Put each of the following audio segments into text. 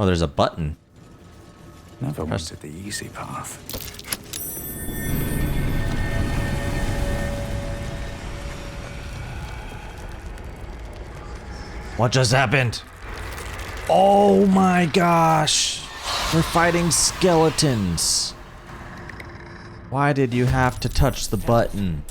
Oh, there's a button. Never wanted the easy path. What just happened? Oh my gosh! We're fighting skeletons. Why did you have to touch the button?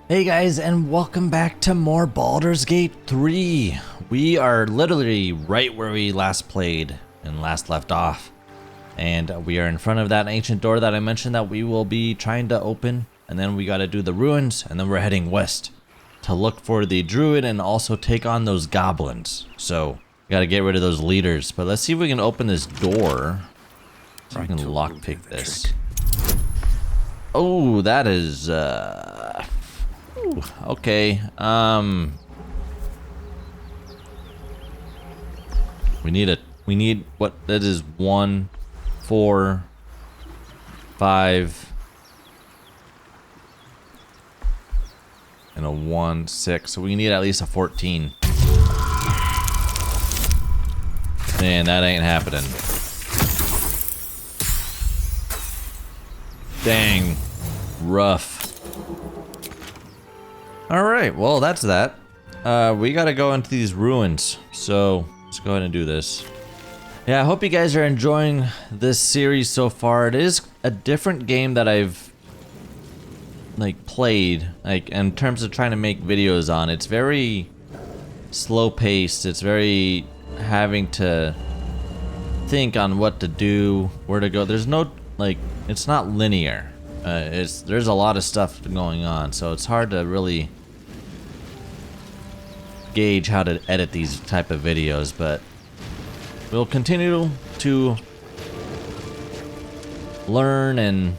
Hey guys, and welcome back to more Baldur's Gate 3. We are literally right where we last played and last left off. And we are in front of that ancient door that I mentioned that we will be trying to open. And then we gotta do the ruins, and then we're heading west to look for the druid and also take on those goblins. So, we gotta get rid of those leaders. But let's see if we can open this door. So we can lockpick this. Oh, that is, okay, we need what that is 1, 4, 5, and a 1, 6. So we need at least a 14. Man, that ain't happening. Dang, rough. Alright, well that's that. We gotta go into these ruins, so let's go ahead and do this. Yeah, I hope you guys are enjoying this series so far. It is a different game that I've played, in terms of trying to make videos on. It's very slow paced, it's very having to think on what to do, where to go. There's no, it's not linear. There's a lot of stuff going on, so it's hard to really gauge how to edit these type of videos, but we'll continue to learn and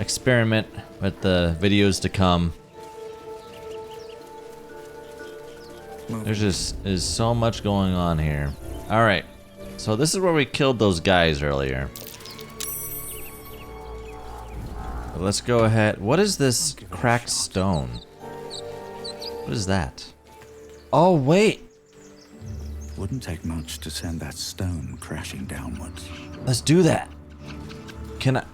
experiment with the videos to come. There's just is so much going on here. Alright, so this is where we killed those guys earlier. Let's go ahead. What is this cracked stone? What is that? Oh, wait. Wouldn't take much to send that stone crashing downwards. Let's do that. Can I...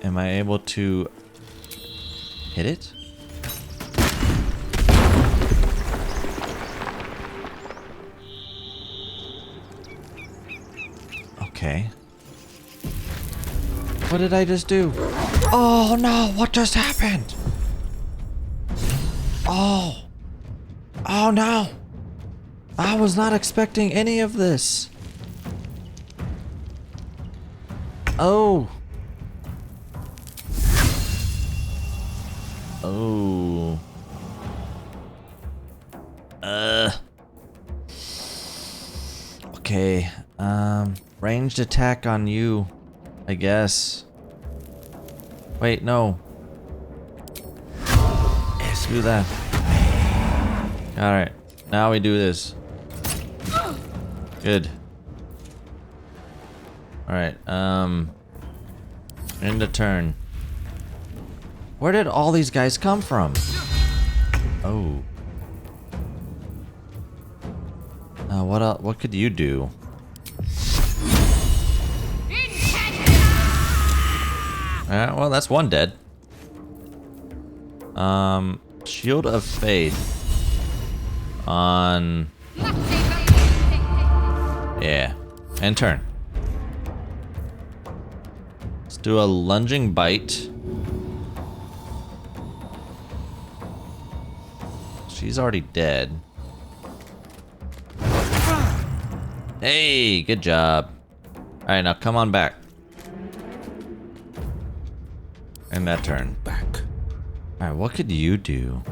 Am I able to hit it? Okay. What did I just do? Oh no, what just happened? Oh. Oh no. I was not expecting any of this. Oh. Oh. Okay. Ranged attack on you, I guess. Wait, no. Let's do that. Alright, now we do this. Good. Alright, end the turn. Where did all these guys come from? Oh. What could you do? Well, that's one dead. Shield of Faith. On... Yeah. And turn. Let's do a lunging bite. She's already dead. Hey, good job. Alright, now come on back. And that turn. Back. Alright, what could you do?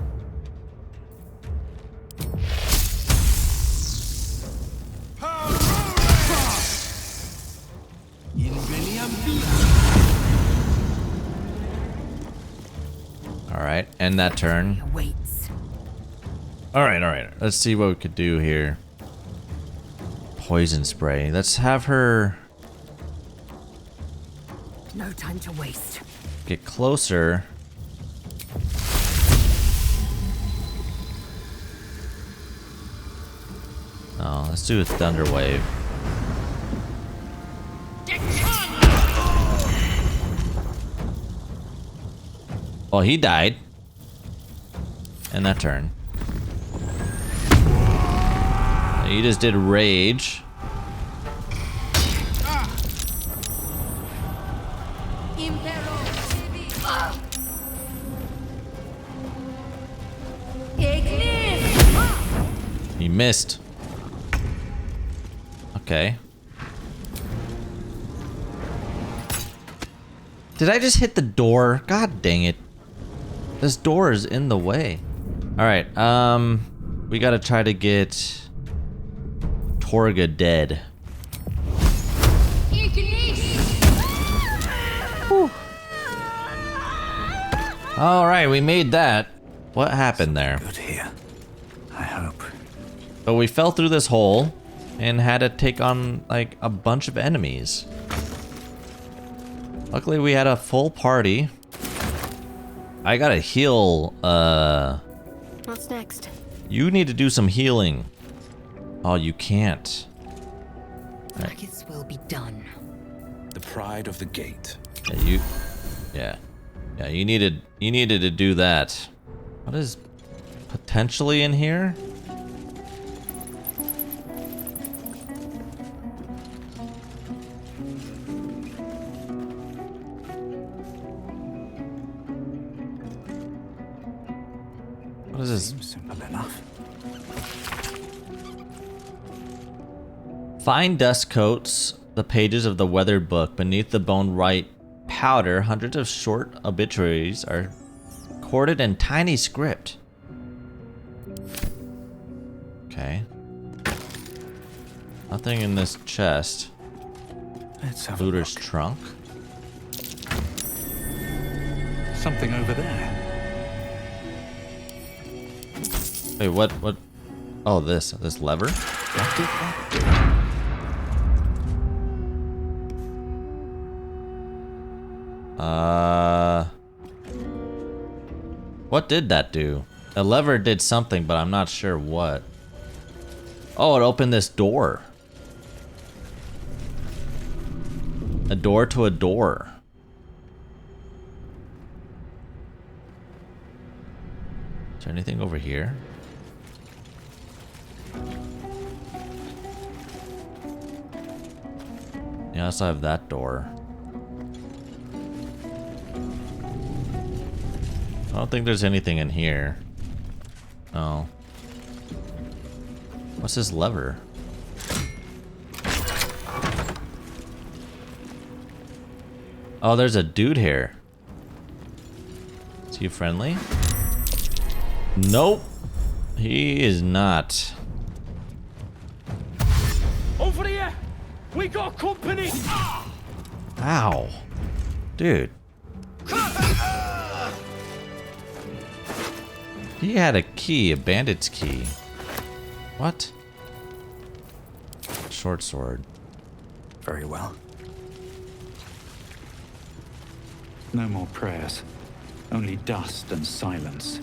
Alright, end that turn. Alright. Let's see what we could do here. Poison spray. Let's have her... No time to waste. Get closer. Oh, let's do a thunder wave. Well, he died. In that turn. He just did rage. He missed. Okay. Did I just hit the door? God dang it. This door is in the way. Alright, we gotta try to get Torga dead. Alright, we made that. What happened there? Good here. I hope. But we fell through this hole and had to take on like a bunch of enemies. Luckily we had a full party. I gotta heal, What's next? you need to do some healing. Oh, you can't. Nuggets will be done. The pride of the gate. Yeah, you needed to do that. What is potentially in here? What is this? Seems simple enough. Fine dust coats the pages of the weathered book. Beneath the bone white powder, hundreds of short obituaries are corded in tiny script. Okay. Nothing in this chest. Let's have a Looter's look. trunk. Something over there. Wait, what? Oh, this lever? What did that do? What did that do? The lever did something, but I'm not sure what. Oh, it opened this door. A door to a door. Is there anything over here? Yeah, I also have that door. I don't think there's anything in here. Oh. What's this lever? Oh, there's a dude here. Is he friendly? Nope. He is not. Over here! We got company! Ow. Dude. He had a key, a bandit's key. What? Short sword. Very well. No more prayers. Only dust and silence.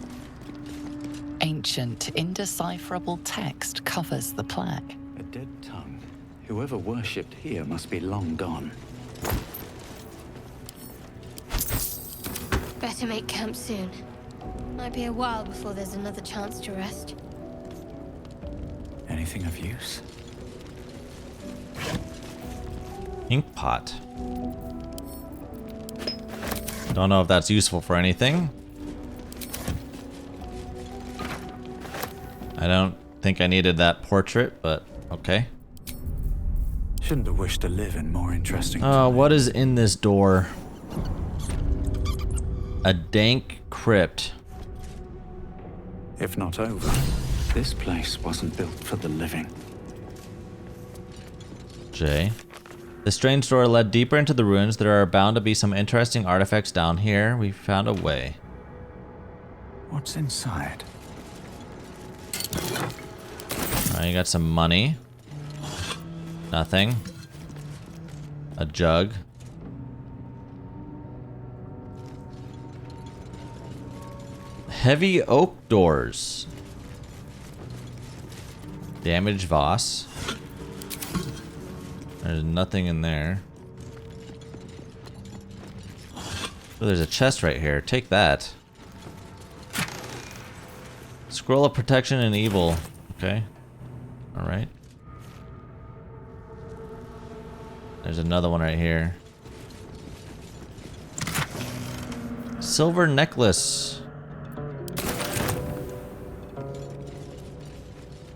Ancient, indecipherable text covers the plaque. A dead tongue. Whoever worshipped here must be long gone. Better make camp soon. Might be a while before there's another chance to rest. Anything of use? Ink pot. Don't know if that's useful for anything. I don't think I needed that portrait, but okay. Shouldn't have wished to live in more interesting What is in this door? A dank crypt. If not over, this place wasn't built for the living. J. The strange door led deeper into the ruins. There are bound to be some interesting artifacts down here. We found a way. What's inside? Alright, you got some money. Nothing. A jug. Heavy oak doors. Damaged Voss. There's nothing in there. Oh, there's a chest right here. Take that. Scroll of Protection and Evil. Okay. Alright. There's another one right here. Silver necklace.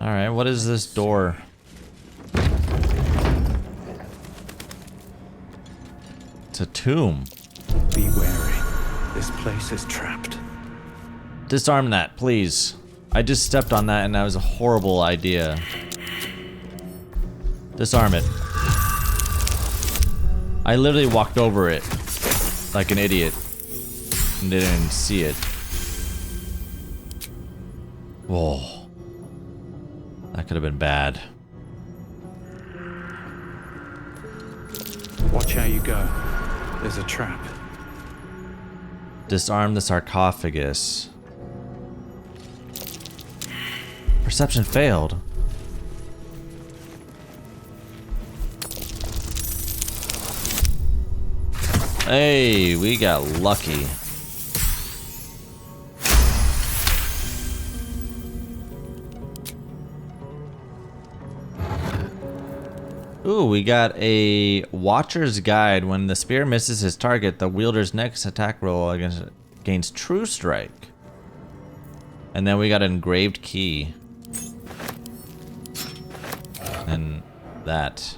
Alright, what is this door? It's a tomb. Be wary. This place is trapped. Disarm that, please. I just stepped on that and that was a horrible idea. Disarm it. I literally walked over it like an idiot and didn't see it. Whoa. That could have been bad. Watch how you go. There's a trap. Disarm the sarcophagus. Perception failed. Hey, we got lucky. Ooh, we got a Watcher's Guide. When the spear misses his target, the wielder's next attack roll gains True Strike. And then we got an engraved key. And that.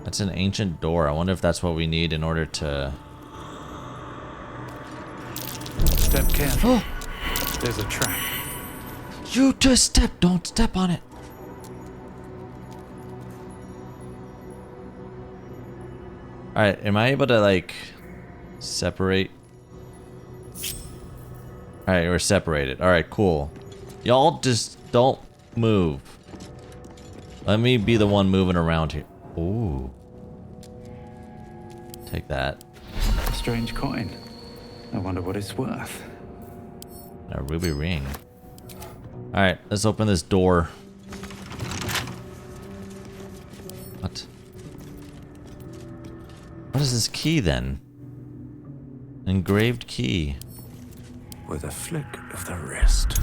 That's an ancient door. I wonder if that's what we need in order to... Step careful. There's a trap. You just step, don't step on it. Alright, am I able to like separate? Alright, we're separated. Alright, cool. Y'all just don't move. Let me be the one moving around here. Ooh. Take that. A strange coin. I wonder what it's worth. A ruby ring. Alright, let's open this door. What? What is this key then? Engraved key. With a flick of the wrist.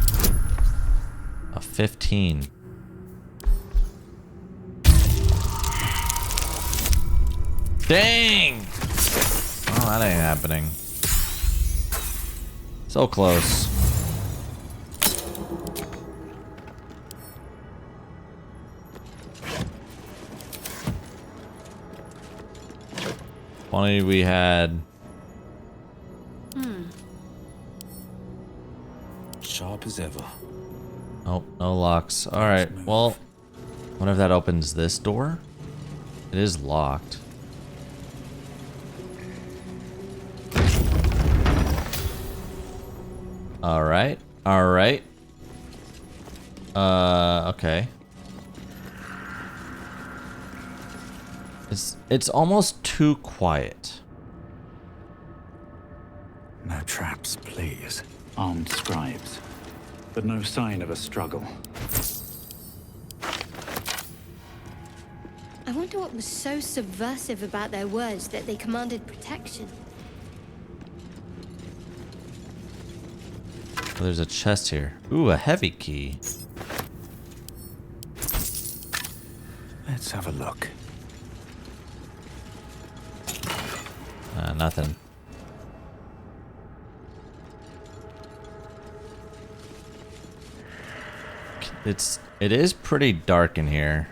A 15. Dang! Oh, that ain't happening. So close. Funny we had... Sharp as ever. Oh, no locks. Alright, well... What if that opens this door? It is locked. Alright, alright. Okay. It's almost too quiet. No traps, please. Armed scribes. But no sign of a struggle. I wonder what was so subversive about their words that they commanded protection. Oh, there's a chest here. Ooh, a heavy key. Let's have a look. Nothing. It is pretty dark in here.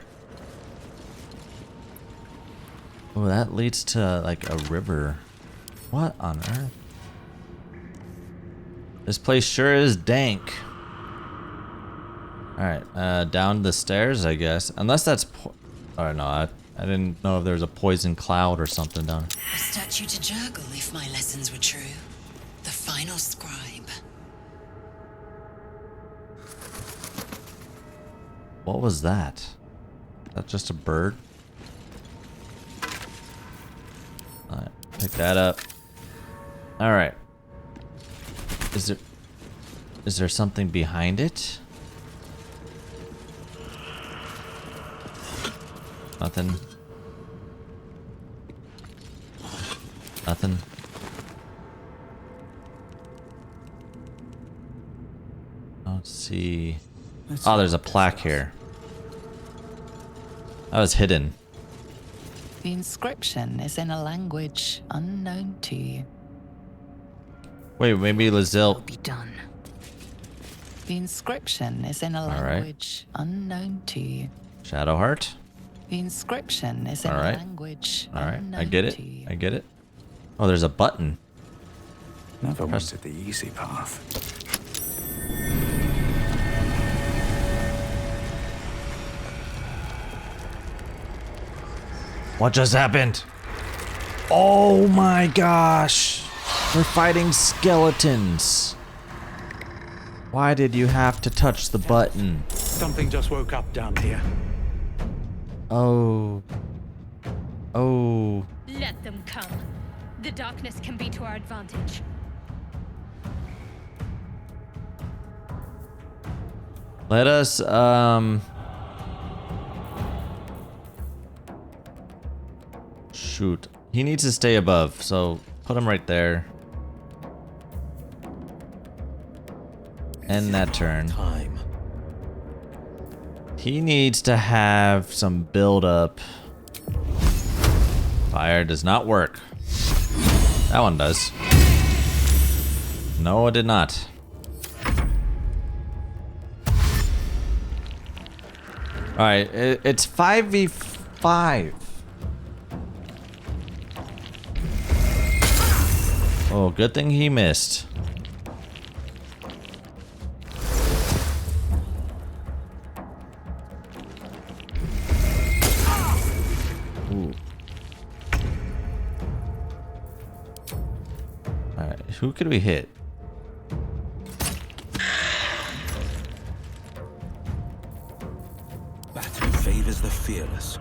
Oh, that leads to like a river. What on earth? This place sure is dank. Alright, down the stairs, I guess. Unless that's... Oh, no, I didn't know if there was a poison cloud or something down. A statue to juggle, if my lessons were true. The final scribe. What was that? Is that just a bird? Alright, pick that up. Alright. Is there something behind it? Nothing. Nothing. Let's see. Oh, there's a plaque here. That was hidden. The inscription is in a language unknown to you. Wait, maybe Will Lazille. be done. The inscription is in a All right. language unknown to you. Shadowheart. The inscription is in All a right. language All right, unknown I get it. to you. I get it. Oh, there's a button. Never Press- wanted the easy path. What just happened? Oh my gosh. We're fighting skeletons. Why did you have to touch the button? Something just woke up down here. Oh. Oh. Let them come. The darkness can be to our advantage. Let us, shoot. He needs to stay above, so put him right there. End that turn. Time. He needs to have some build up. Fire does not work. That one does. No, it did not. Alright, it's 5v5. Oh, good thing he missed. Ooh. Alright, who could we hit? Battle favors the fearless.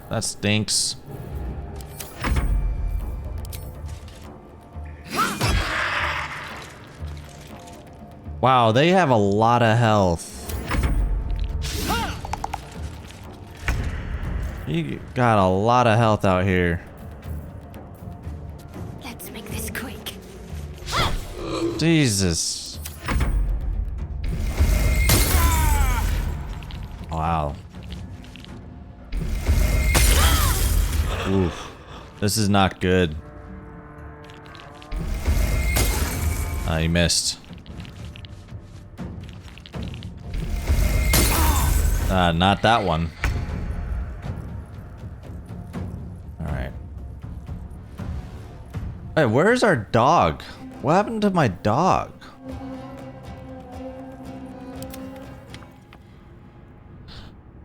That stinks. Wow, they have a lot of health. You got a lot of health out here. Let's make this quick. Jesus. Wow. Oof. This is not good. You missed. Not that one. Alright. Hey, where's our dog? What happened to my dog?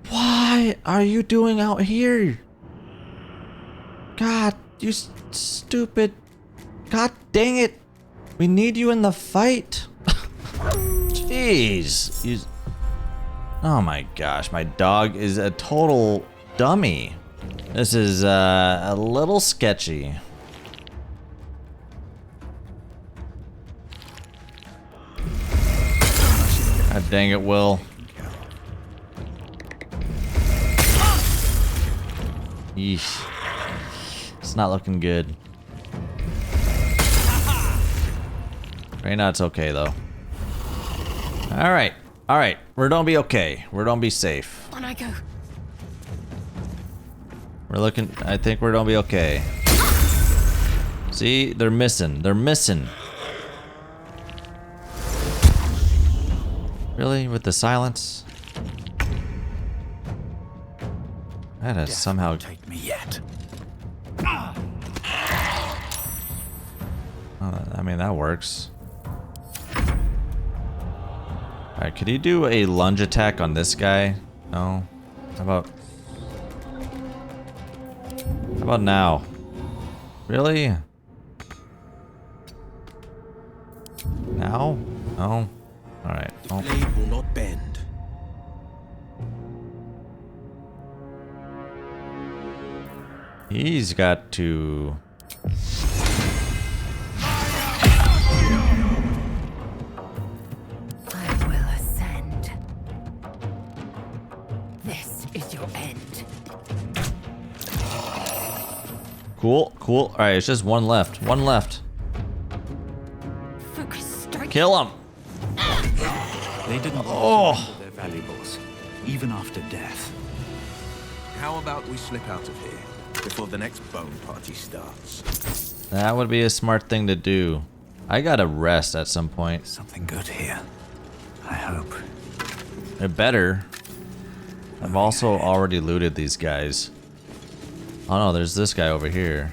What are you doing out here? God, you stupid. God dang it. We need you in the fight. Jeez. Oh my gosh, my dog is a total dummy. This is a little sketchy. God dang it, Will. Yeesh. It's not looking good. Right now it's okay though. Alright. Alright. We're gonna be okay. We're gonna be safe. On I go. We're looking, I think we're gonna be okay. See, they're missing. They're missing. Really? With the silence? That is somehow. Take me yet. Oh, I mean, that works. Alright, could he do a lunge attack on this guy? No? How about now? Really? Now? No? Alright. Oh. Blade will not bend. He's got to is your end. Cool, cool. All right, it's just one left. One left. Focus strike. Kill him. They didn't Oh. surrender their valuables, even after death. How about we slip out of here before the next bone party starts? That would be a smart thing to do. I gotta rest at some point. Something good here. I hope. It better. I've also already looted these guys. Oh no, there's this guy over here.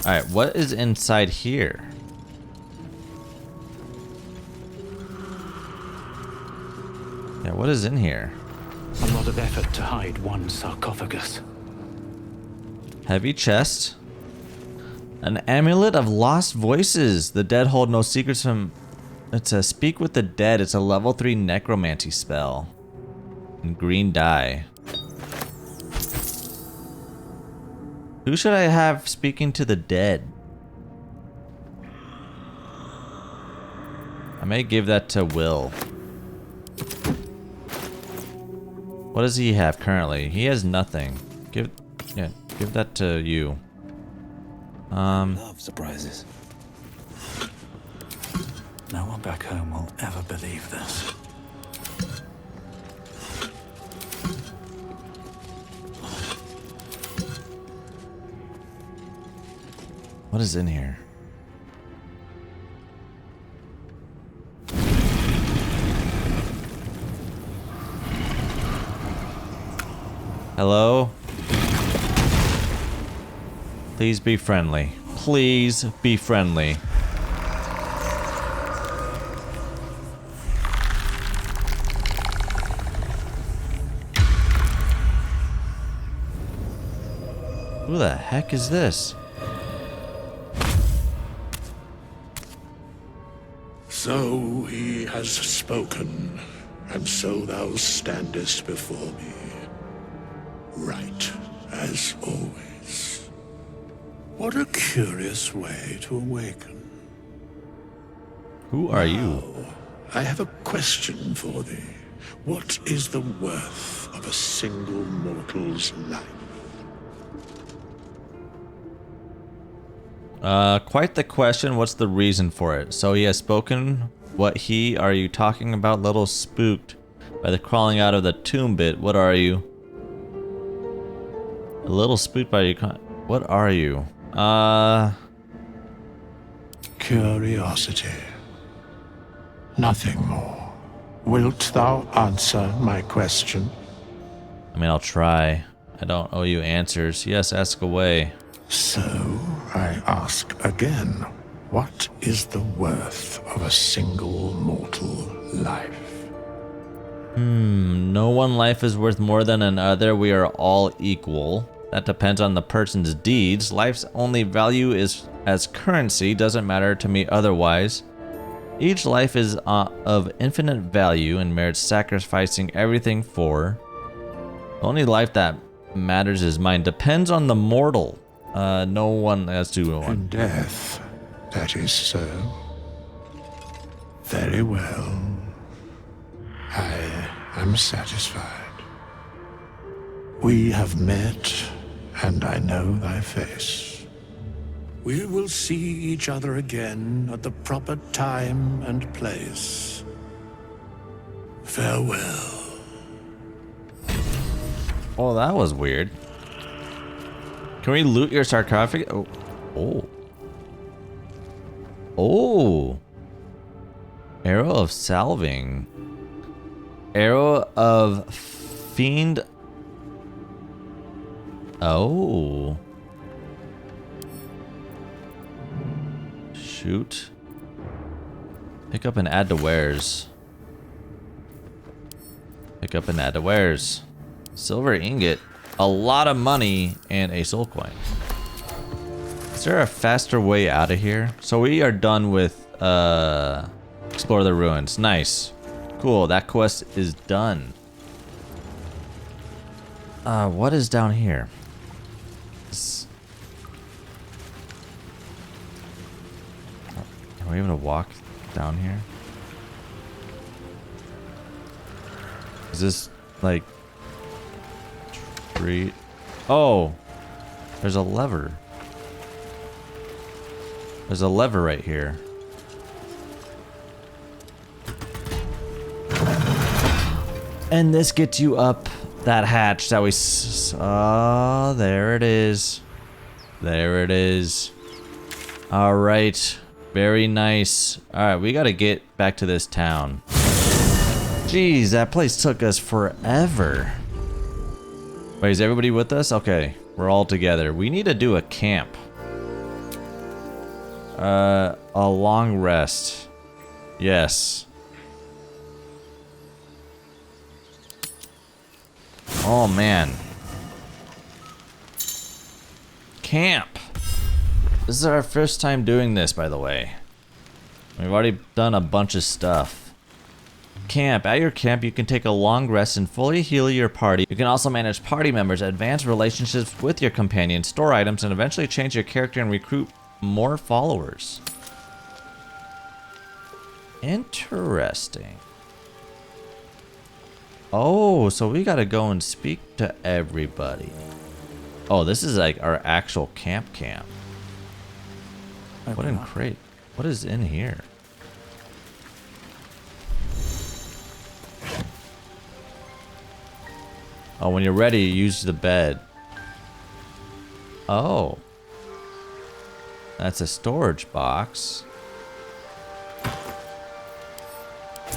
Alright, what is inside here? Yeah, what is in here? A lot of effort to hide one sarcophagus. Heavy chest. An amulet of lost voices. The dead hold no secrets from... It's a speak with the dead. It's a level 3 necromancy spell. And green dye. Who should I have speaking to the dead? I may give that to Will. What does he have currently? He has nothing. Give that to you. Love surprises. No one back home will ever believe this. What is in here? Hello? Please be friendly. Please be friendly. Who the heck is this? So he has spoken, and so thou standest before me, right as always. What a curious way to awaken. Who are you? Now, I have a question for thee. What is the worth of a single mortal's life? Quite the question. What's the reason for it? So he has spoken. What he are you talking about? Little spooked by the crawling out of the tomb bit. What are you? A little spooked by you. What are you? Curiosity. Nothing more. Wilt thou answer my question? I mean, I'll try. I don't owe you answers. Yes, ask away. So, I ask again, what is the worth of a single mortal life? No one life is worth more than another. We are all equal. That depends on the person's deeds. Life's only value is as currency. Doesn't matter to me otherwise. Each life is of infinite value and merits sacrificing everything for. The only life that matters is mine. Depends on the mortal. No one has to. In death, that is so. Very well. I am satisfied. We have met, and I know thy face. We will see each other again at the proper time and place. Farewell. Oh, that was weird. Can we loot your sarcophagus? Oh. Oh. Oh. Arrow of salving. Arrow of fiend. Oh. Shoot. Pick up and add to wares. Pick up and add to wares. Silver ingot. A lot of money and a soul coin. Is there a faster way out of here? So we are done with explore the ruins. Nice. Cool, that quest is done. What is down here? Are we able to walk down here? Is this like tree? Oh, there's a lever. There's a lever right here. And this gets you up that hatch that we oh, there it is. There it is. All right. Very nice. All right, we got to get back to this town. Jeez, that place took us forever. Wait, is everybody with us? Okay, we're all together. We need to do a camp. A long rest. Yes. Oh, man. Camp. This is our first time doing this, by the way. We've already done a bunch of stuff. Camp. At your camp, you can take a long rest and fully heal your party. You can also manage party members, advance relationships with your companions, store items, and eventually change your character and recruit more followers. Interesting. Oh, so we gotta go and speak to everybody. Oh, this is like our actual camp. What in crate? What is in here? Oh, when you're ready, use the bed. Oh. That's a storage box.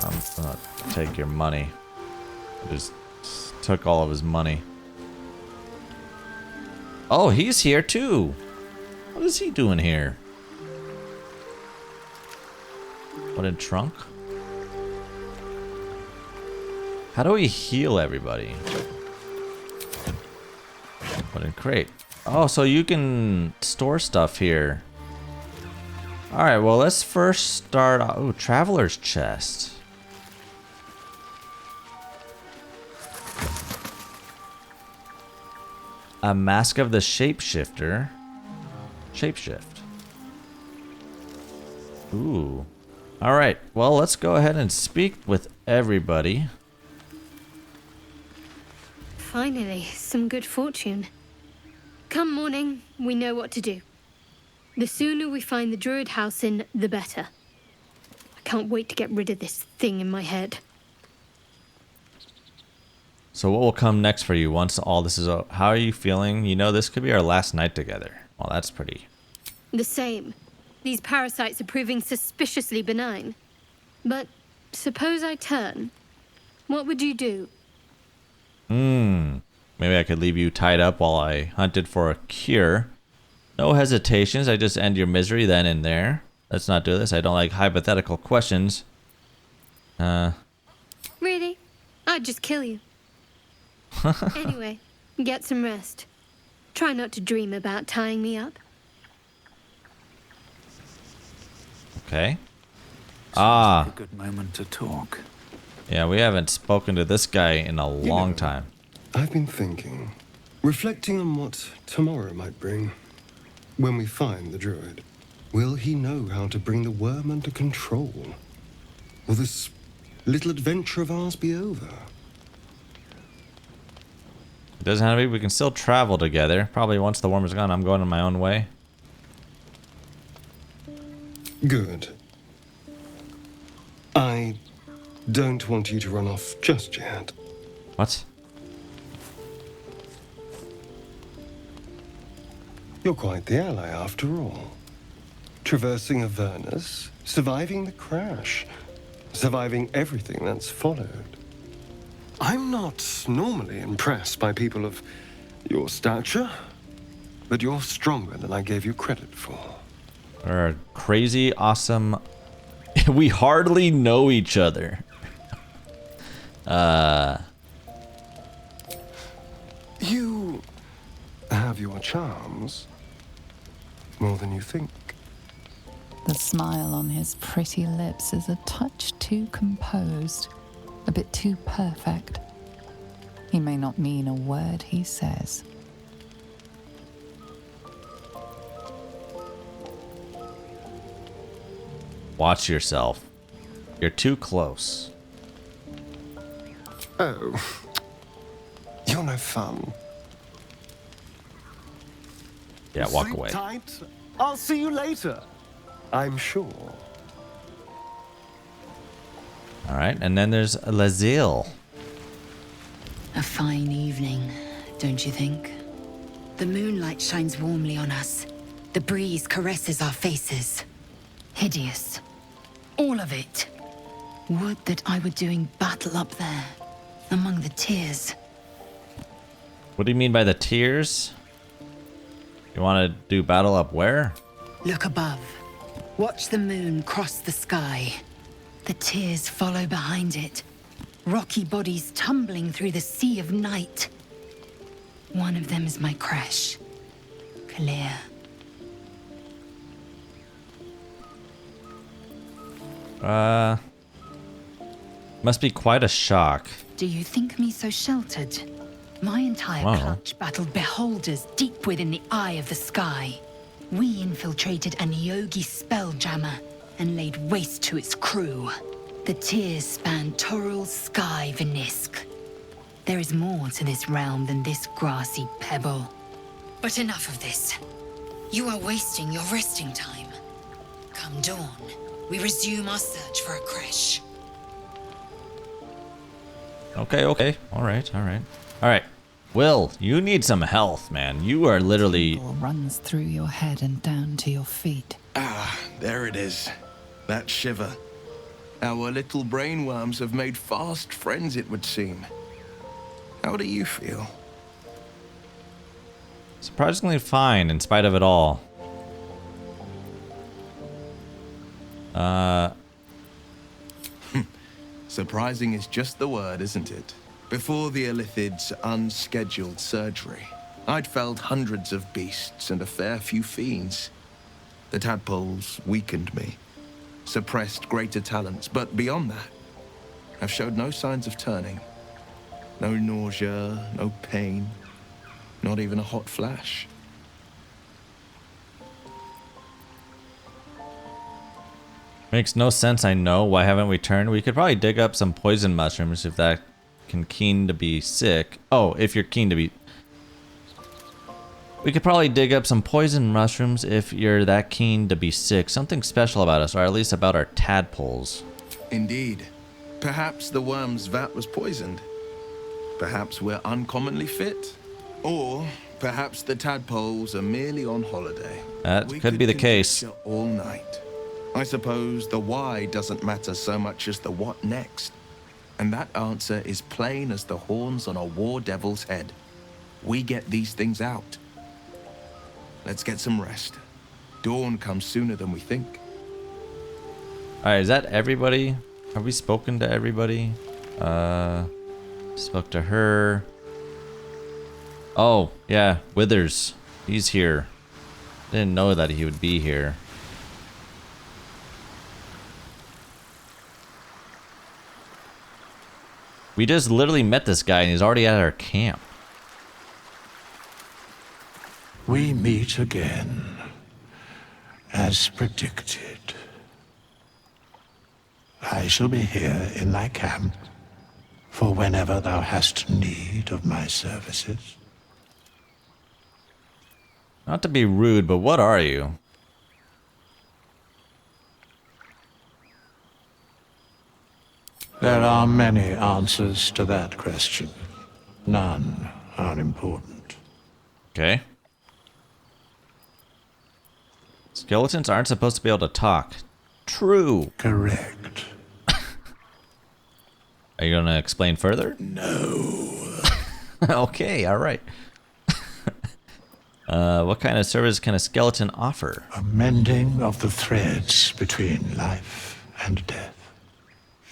I'm gonna take your money. I just took all of his money. Oh, he's here too. What is he doing here? What in trunk? How do we heal everybody? What in crate? Oh, so you can store stuff here. Alright, well, let's first start. Oh, traveler's chest. A mask of the shapeshifter. Shapeshift. Ooh. Alright, well, let's go ahead and speak with everybody. Finally, some good fortune. Come morning, we know what to do. The sooner we find the druid house in, the better. I can't wait to get rid of this thing in my head. So what will come next for you once all this is over? How are you feeling? You know, this could be our last night together. Well, that's pretty. The same. These parasites are proving suspiciously benign. But suppose I turn. What would you do? Maybe I could leave you tied up while I hunted for a cure. No hesitations. I just end your misery then and there. Let's not do this. I don't like hypothetical questions. Really? I'd just kill you. Anyway, get some rest. Try not to dream about tying me up. Okay. A good moment to talk. Yeah, we haven't spoken to this guy in a long time. I've been thinking, reflecting on what tomorrow might bring. When we find the druid, will he know how to bring the worm under control? Will this little adventure of ours be over? It doesn't have to be. We can still travel together. Probably once the worm is gone, I'm going on my own way. Good. I don't want you to run off just yet. What? You're quite the ally after all. Traversing Avernus, surviving the crash, surviving everything that's followed. I'm not normally impressed by people of your stature, but you're stronger than I gave you credit for. We're crazy, awesome. We hardly know each other. You have your charms, more than you think. The smile on his pretty lips is a touch too composed, a bit too perfect. He may not mean a word he says. Watch yourself. You're too close. Oh, you're no fun. Yeah, walk Sleep away. tight. I'll see you later. I'm sure. All right, and then there's Lazille. A fine evening, don't you think? The moonlight shines warmly on us. The breeze caresses our faces. Hideous. All of it. Would that I were doing battle up there, among the tears. What do you mean by the tears? You want to do battle up where? Look above. Watch the moon cross the sky. The tears follow behind it. Rocky bodies tumbling through the sea of night. One of them is my crash. Clear. Must be quite a shock. Do you think me so sheltered? My entire clutch battled beholders deep within the eye of the sky. We infiltrated an Yogi spelljammer and laid waste to its crew. The tears span Toral's sky, Vinisk. There is more to this realm than this grassy pebble. But enough of this. You are wasting your resting time. Come dawn, we resume our search for a creche. Okay. All right. Will, you need some health, man. You are literally... Tingle runs through your head and down to your feet. Ah, there it is. That shiver. Our little brainworms have made fast friends, it would seem. How do you feel? surprisingly fine in spite of it all. Surprising is just the word, isn't it? Before the Illithid's unscheduled surgery, I'd felled hundreds of beasts and a fair few fiends. The tadpoles weakened me, suppressed greater talents, but beyond that, I've showed no signs of turning. No nausea, no pain, not even a hot flash. Makes no sense, I know. Why haven't we turned? We could probably dig up some poison mushrooms if that can keen to be sick. Oh, if you're keen to be... We could probably dig up some poison mushrooms if you're that keen to be sick. Something special about us, or at least about our tadpoles. Indeed. Perhaps the worm's vat was poisoned. Perhaps we're uncommonly fit. Or perhaps the tadpoles are merely on holiday. That could be the case. All night. I suppose the why doesn't matter so much as the what next. And that answer is plain as the horns on a war devil's head. We get these things out. Let's get some rest. Dawn comes sooner than we think. Alright, is that everybody? Have we spoken to everybody? Spoke to her. Oh, yeah, Withers. He's here. Didn't know that he would be here. We just literally met this guy and he's already at our camp. We meet again, as predicted. I shall be here in thy camp for whenever thou hast need of my services. Not to be rude, but what are you? There are many answers to that question. None are important. Okay. Skeletons aren't supposed to be able to talk. True. Correct. Are you going to explain further? No. Okay, alright. What kind of service can a skeleton offer? A mending of the threads between life and death.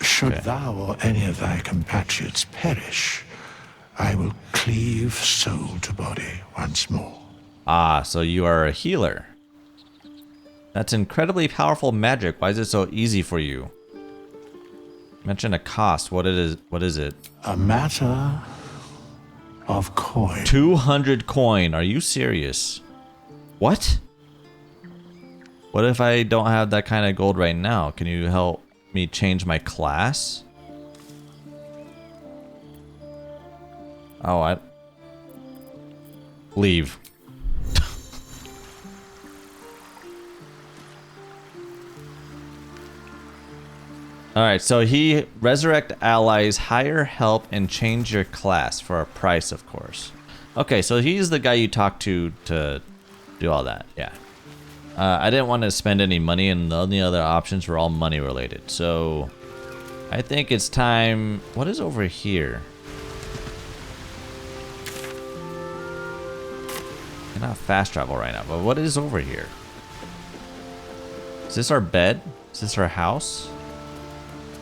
Should thou or any of thy compatriots perish, I will cleave soul to body once more. Ah, so you are a healer. That's incredibly powerful magic. Why is it so easy for you? Mention a cost. What is it? A matter of coin. 200 coin. Are you serious? What? What if I don't have that kind of gold right now? Can you help me change my class? Oh, I... Leave. Alright, so he resurrect allies, hire help, and change your class for a price, of course. Okay, so he's the guy you talk to do all that, yeah. I didn't want to spend any money, and the only other options were all money related. So, I think it's time... What is over here? I cannot fast travel right now, but what is over here? Is this our bed? Is this our house?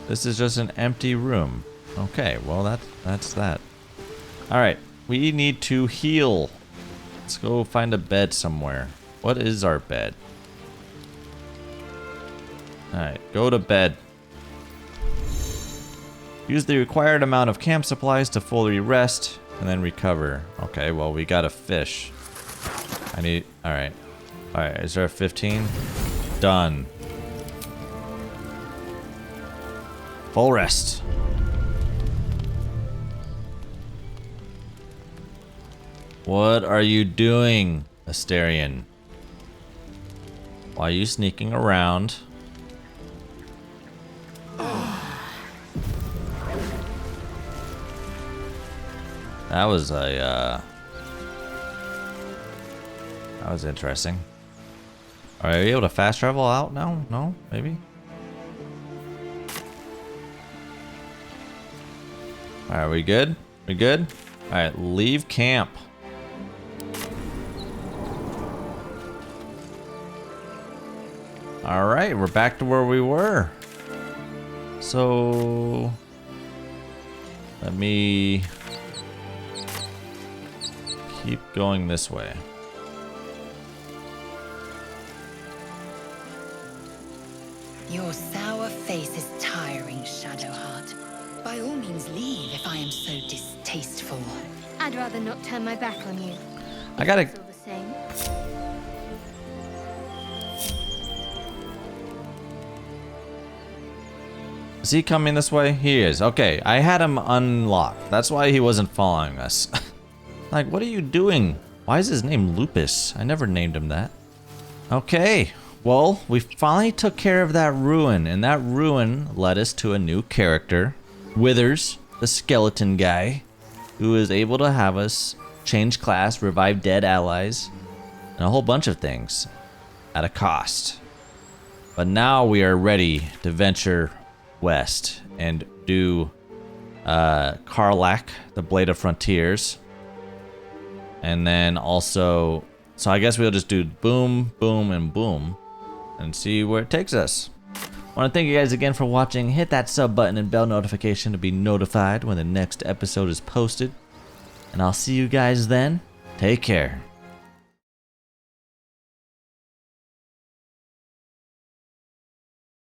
This is just an empty room. Okay, well that's that. Alright, we need to heal. Let's go find a bed somewhere. What is our bed? Alright, go to bed. Use the required amount of camp supplies to fully rest and then recover. Okay, well we got a fish. I need... Alright. Alright, is there a 15? Done. Full rest. What are you doing, Asterion? Why are you sneaking around? That was a, that was interesting. Are you able to fast travel out now? No? Maybe? Alright, we good? We good? Alright, leave camp. Alright, we're back to where we were. So... Let me... keep going this way. Your sour face is tiring, Shadowheart. By all means leave if I am so distasteful. I'd rather not turn my back on you. I gotta... It's all the same. Is he coming this way? He is. Okay, I had him unlocked. That's why he wasn't following us. Like, what are you doing? Why is his name Lupus? I never named him that. Okay, well, we finally took care of that ruin, and that ruin led us to a new character, Withers, the skeleton guy, who is able to have us change class, revive dead allies, and a whole bunch of things at a cost. But now we are ready to venture west and do Karlach, the Blade of Frontiers. And then also, so I guess we'll just do boom, boom, and boom and see where it takes us. I want to thank you guys again for watching. Hit that sub button and bell notification to be notified when the next episode is posted. And I'll see you guys then. Take care.